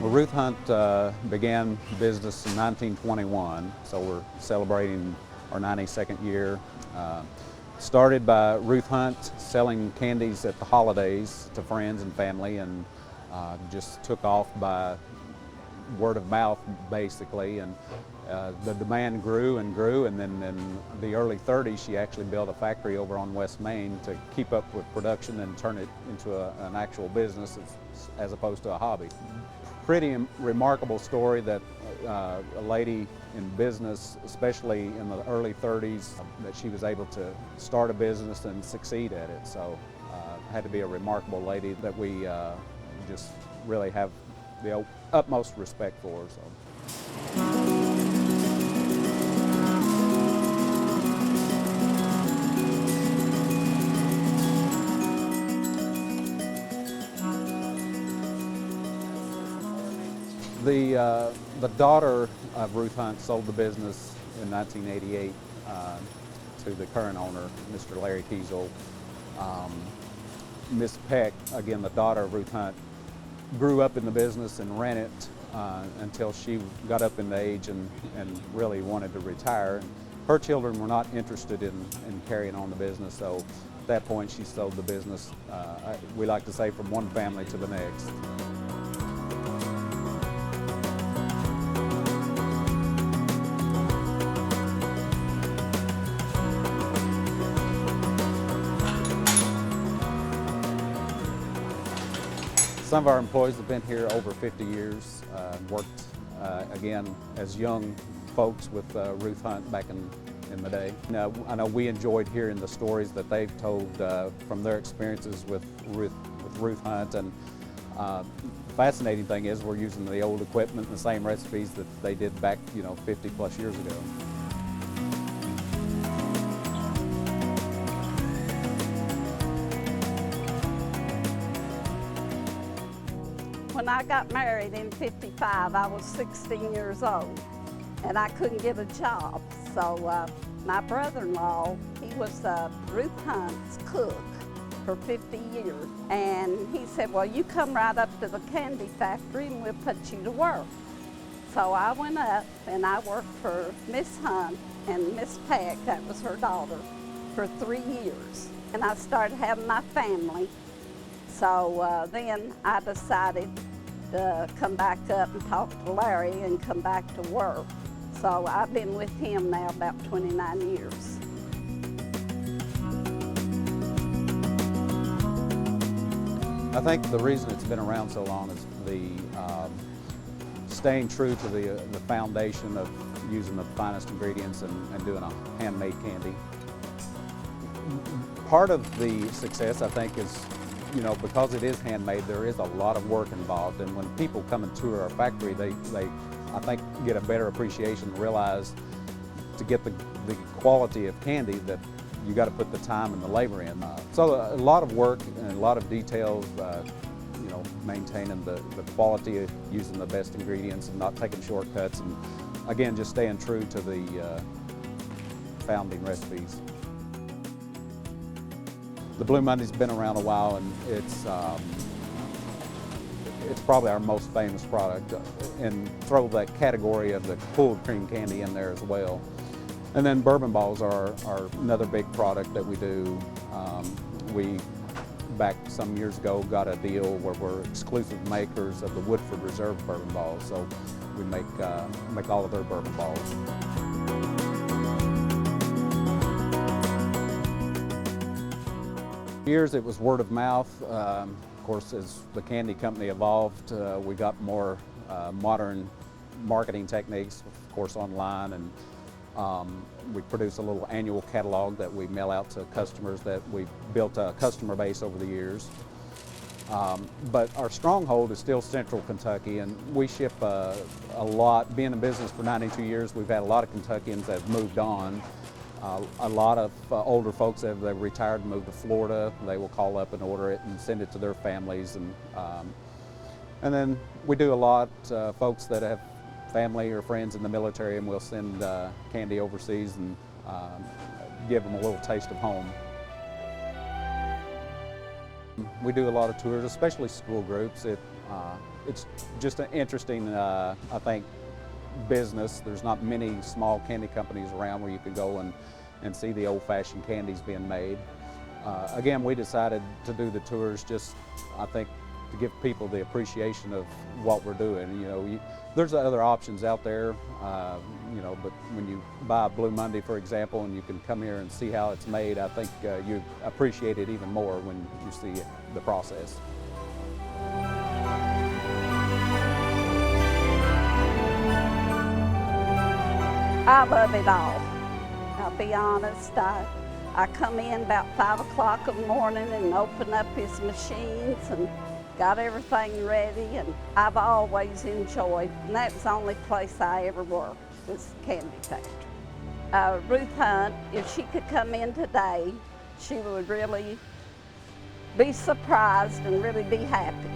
Well, Ruth Hunt began business in 1921, so we're celebrating our 92nd year. Started by Ruth Hunt selling candies at the holidays to friends and family, and just took off by word of mouth basically, and the demand grew and grew, and then in the early 30s she actually built a factory over on West Main to keep up with production and turn it into an actual business as opposed to a hobby. Pretty remarkable story that a lady in business, especially in the early 30s, that she was able to start a business and succeed at it. So had to be a remarkable lady that we just really have the utmost respect for. The daughter of Ruth Hunt sold the business in 1988 to the current owner, Mr. Larry Kiesel. Miss Peck, again the daughter of Ruth Hunt, grew up in the business and ran it until she got up in the age and really wanted to retire. Her children were not interested in carrying on the business, so at that point she sold the business, we like to say, from one family to the next. Some of our employees have been here over 50 years, worked again as young folks with Ruth Hunt back in the day. Now, I know we enjoyed hearing the stories that they've told from their experiences with Ruth Hunt, and the fascinating thing is we're using the old equipment and the same recipes that they did back 50 plus years ago. When I got married in '55, I was 16 years old, and I couldn't get a job. So my brother-in-law, he was Ruth Hunt's cook for 50 years. And he said, well, you come right up to the candy factory and we'll put you to work. So I went up and I worked for Miss Hunt and Miss Peck, that was her daughter, for 3 years. And I started having my family. So then I decided to come back up and talk to Larry and come back to work. So I've been with him now about 29 years. I think the reason it's been around so long is the staying true to the foundation of using the finest ingredients and doing a handmade candy. Part of the success, I think, is because it is handmade, there is a lot of work involved, and when people come and tour our factory, they I think, get a better appreciation and realize to get the quality of candy that you got to put the time and the labor in. So a lot of work and a lot of details, maintaining the quality of using the best ingredients and not taking shortcuts, and again, just staying true to the founding recipes. The Blue Monday's been around a while, and it's probably our most famous product, and throw that category of the pulled cream candy in there as well. And then bourbon balls are another big product that we do. We, back some years ago, got a deal where we're exclusive makers of the Woodford Reserve bourbon balls, so we make all of their bourbon balls. For years it was word of mouth. Of course, as the candy company evolved, we got more modern marketing techniques, of course, online, and we produce a little annual catalog that we mail out to customers that we've built a customer base over the years. But our stronghold is still Central Kentucky, and we ship a lot. Being in business for 92 years, we've had a lot of Kentuckians that have moved on. A lot of older folks that have retired and moved to Florida. They will call up and order it and send it to their families. And then we do a lot folks that have family or friends in the military, and we'll send candy overseas and give them a little taste of home. We do a lot of tours, especially school groups. It's just an interesting, I think, business. There's not many small candy companies around where you could go and see the old-fashioned candies being made. Again, we decided to do the tours just, I think, to give people the appreciation of what we're doing. You know, there's other options out there, you know, but when you buy a Blue Monday, for example, and you can come here and see how it's made, I think you appreciate it even more when you see the process. I love it all. I'll be honest, I come in about 5 o'clock in the morning and open up his machines and got everything ready, and I've always enjoyed, and that's the only place I ever worked, was the candy factory. Ruth Hunt, if she could come in today, she would really be surprised and really be happy.